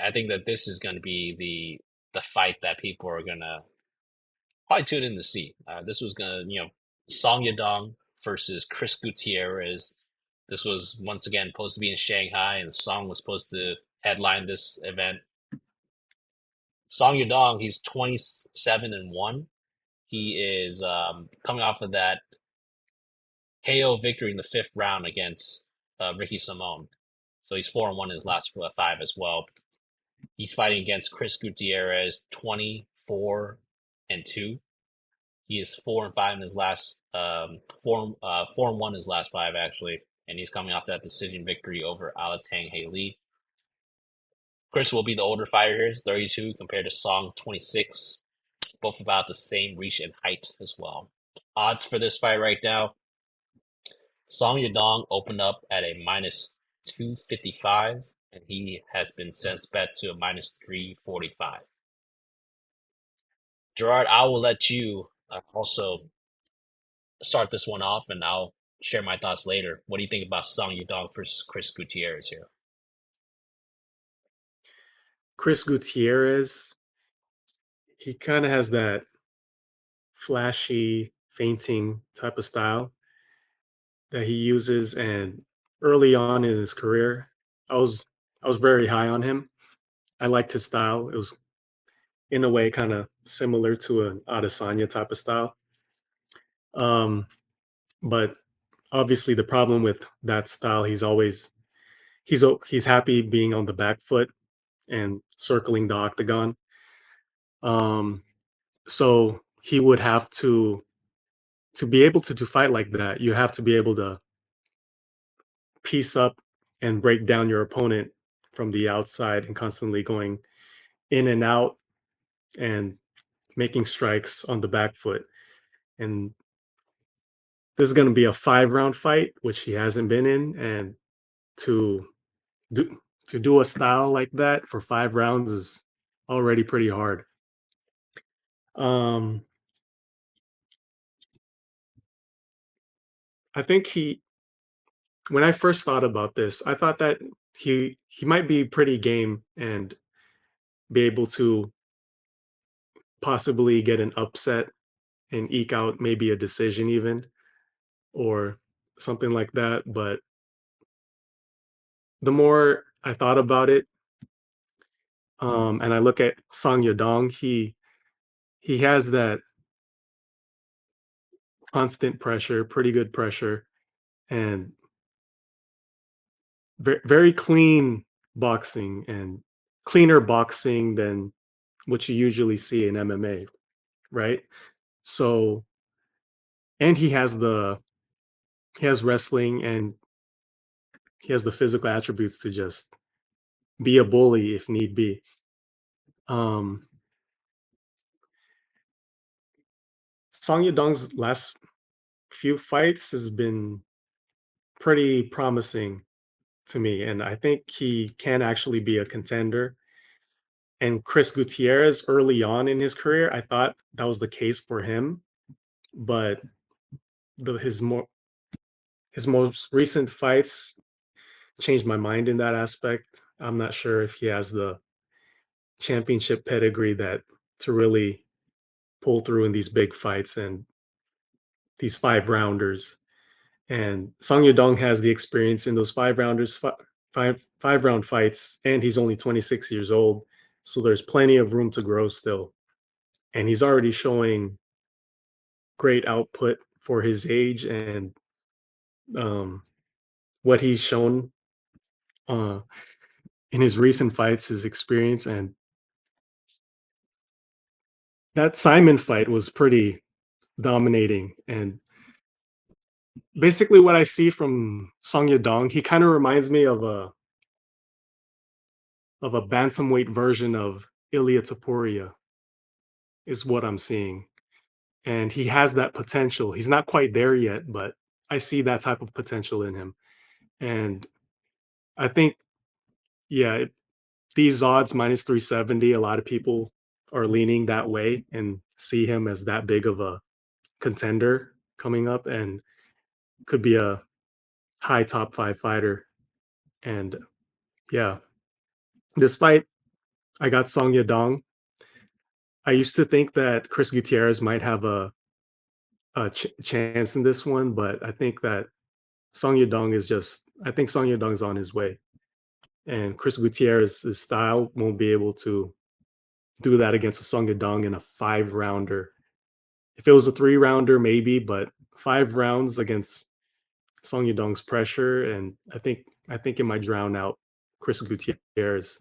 I think that this is going to be the fight that people are gonna probably tune in to see. This was gonna, Song Yadong versus Chris Gutierrez. This was once again supposed to be in Shanghai, and Song was supposed to headline this event. Song Yadong, he's 27-1. He is coming off of that KO victory in the fifth round against Ricky Simone. So he's 4-1 in his last five as well. He's fighting against Chris Gutierrez, 24-2. He is 4-5 in his last 4-1 his last five actually, and he's coming off that decision victory over Alatang Haley. Chris will be the older fighter here, 32 compared to Song, 26. Both about the same reach and height as well. Odds for this fight right now: Song Yadong opened up at a minus 255, and he has been since bet to a minus 345. Gerard, I will let you also start this one off, and I'll share my thoughts later. What do you think about Song Yadong versus Chris Gutierrez here? Chris Gutierrez, he kind of has that flashy, fainting type of style that he uses. And early on in his career, I was I was very high on him. I liked his style. It was in a way kind of similar to an Adesanya type of style. Um, but obviously, the problem with that style, he's happy being on the back foot and circling the octagon. Um, so he would have to be able to fight like that. You have to be able to piece up and break down your opponent from the outside and constantly going in and out and making strikes on the back foot. And this is going to be a 5 round fight, which he hasn't been in. And to do to do a style like that for 5 rounds is already pretty hard. Um, I think when I first thought about this, I thought that he might be pretty game and be able to possibly get an upset and eke out maybe a decision even or something like that. But the more I thought about it, and I look at Song Yadong, he has that constant pressure, pretty good pressure, and very clean boxing and cleaner boxing than what you usually see in MMA, right? So, and he has wrestling and he has the physical attributes to just be a bully if need be. Um, Song Yadong's last few fights has been pretty promising to me, and I think he can actually be a contender. And Chris Gutierrez, early on in his career, I thought that was the case for him, but the his most recent fights changed my mind in that aspect. I'm not sure if he has the championship pedigree that to really pull through in these big fights and these 5 rounders. And Song Yadong has the experience in those 5 rounders, five round fights, and he's only 26 years old. So there's plenty of room to grow still. And he's already showing great output for his age and um, what he's shown uh, in his recent fights, his experience. And that Simon fight was pretty dominating. And basically, what I see from Song Yadong, he kind of reminds me of a bantamweight version of Ilya Taporia, is what I'm seeing. And he has that potential. He's not quite there yet, but I see that type of potential in him. And I think, yeah, these odds minus 370, a lot of people are leaning that way and see him as that big of a contender coming up and could be a high top 5 fighter. And yeah, despite I got Song Yadong. I used to think that Chris Gutierrez might have a chance in this one, but I think that Song Yadong is just. I think Song Yadong's on his way, and Chris Gutierrez's style won't be able to do that against a Song Yadong in a 5 rounder. If it was a 3 rounder, maybe, but 5 rounds against Song Yadong's pressure, and I think it might drown out Chris Gutierrez,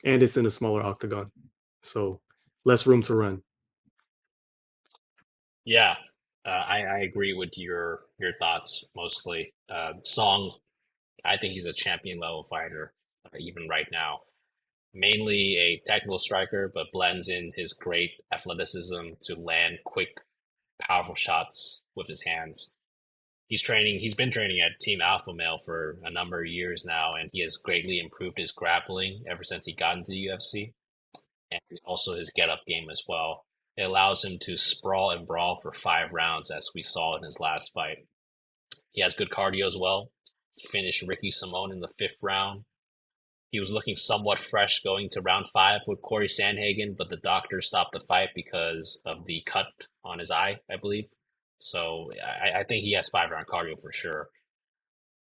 and it's in a smaller octagon, so less room to run. Yeah, I agree with your thoughts mostly. Song, I think he's a champion level fighter, even right now. Mainly a technical striker, but blends in his great athleticism to land quick, powerful shots with his hands. He's been training at Team Alpha Male for a number of years now, and he has greatly improved his grappling ever since he got into the UFC, and also his get up game as well. It allows him to sprawl and brawl for 5 rounds, as we saw in his last fight. He has good cardio as well. He finished Ricky Simone in the 5th round. He was looking somewhat fresh going to round 5 with Corey Sandhagen, but the doctor stopped the fight because of the cut on his eye, I believe. So I think he has 5 round cardio for sure.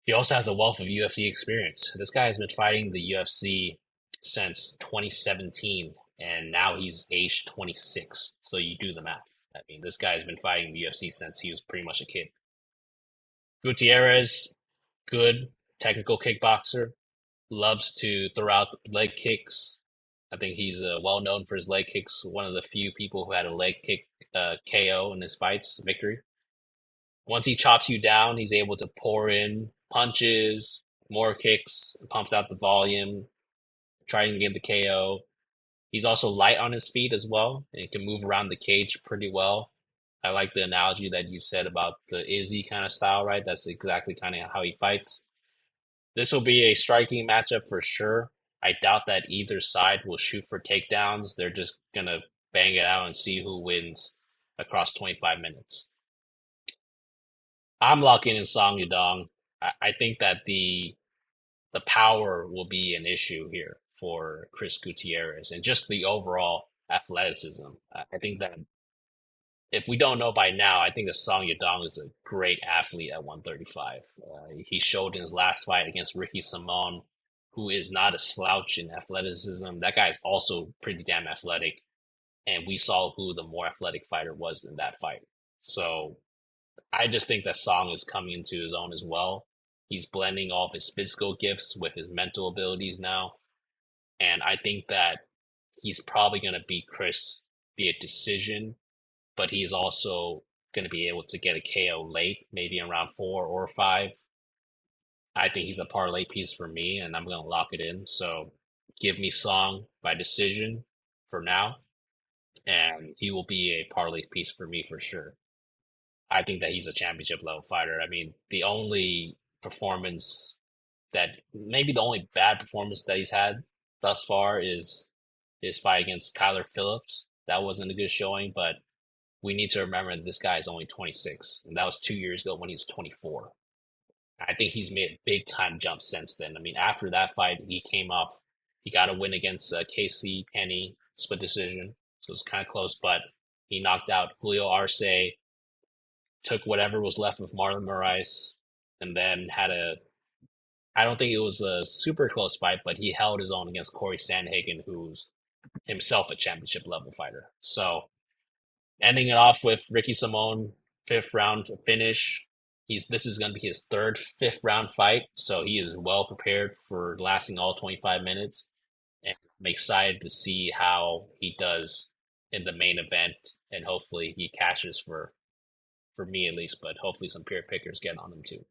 He also has a wealth of UFC experience. This guy has been fighting the UFC since 2017, and now he's aged 26. So you do the math. I mean, this guy has been fighting the UFC since he was pretty much a kid. Gutierrez, good technical kickboxer, loves to throw out leg kicks. I think he's well known for his leg kicks. One of the few people who had a leg kick KO in his fights, victory. Once he chops you down, he's able to pour in punches, more kicks, pumps out the volume, trying to get the KO. He's also light on his feet as well, and he can move around the cage pretty well. I like the analogy that you said about the Izzy kind of style, right? That's exactly kind of how he fights. This will be a striking matchup for sure. I doubt that either side will shoot for takedowns. They're just going to bang it out and see who wins across 25 minutes. I'm locking in Song Yudong. I think that the power will be an issue here for Chris Gutierrez and just the overall athleticism. I think that if we don't know by now, I think that Song Yadong is a great athlete at 135. He showed in his last fight against Ricky Simon, who is not a slouch in athleticism. That guy is also pretty damn athletic, and we saw who the more athletic fighter was in that fight. So I just think that Song is coming into his own as well. He's blending all of his physical gifts with his mental abilities now, and I think that he's probably going to beat Chris via decision, but he's also going to be able to get a KO late, maybe in round 4 or 5. I think he's a parlay piece for me, and I'm going to lock it in. So give me Song by decision for now, and he will be a parlay piece for me for sure. I think that he's a championship level fighter. I mean, the only performance that maybe the only bad performance that he's had thus far is his fight against Kyler Phillips. That wasn't a good showing, but we need to remember that this guy is only 26, and that was 2 years ago when he was 24. I think he's made a big time jump since then. I mean, after that fight, he came up, he got a win against Casey Kenny, split decision, so it's kind of close, but he knocked out Julio Arce, took whatever was left of Marlon Moraes, and then had a I don't think it was a super close fight, but he held his own against Corey Sandhagen, who's himself a championship level fighter. So ending it off with Ricky Simone, 5th round finish. This is going to be his third 5th round fight, so he is well prepared for lasting all 25 minutes. And I'm excited to see how he does in the main event, and hopefully he cashes for me at least, but hopefully some peer pickers get on him too.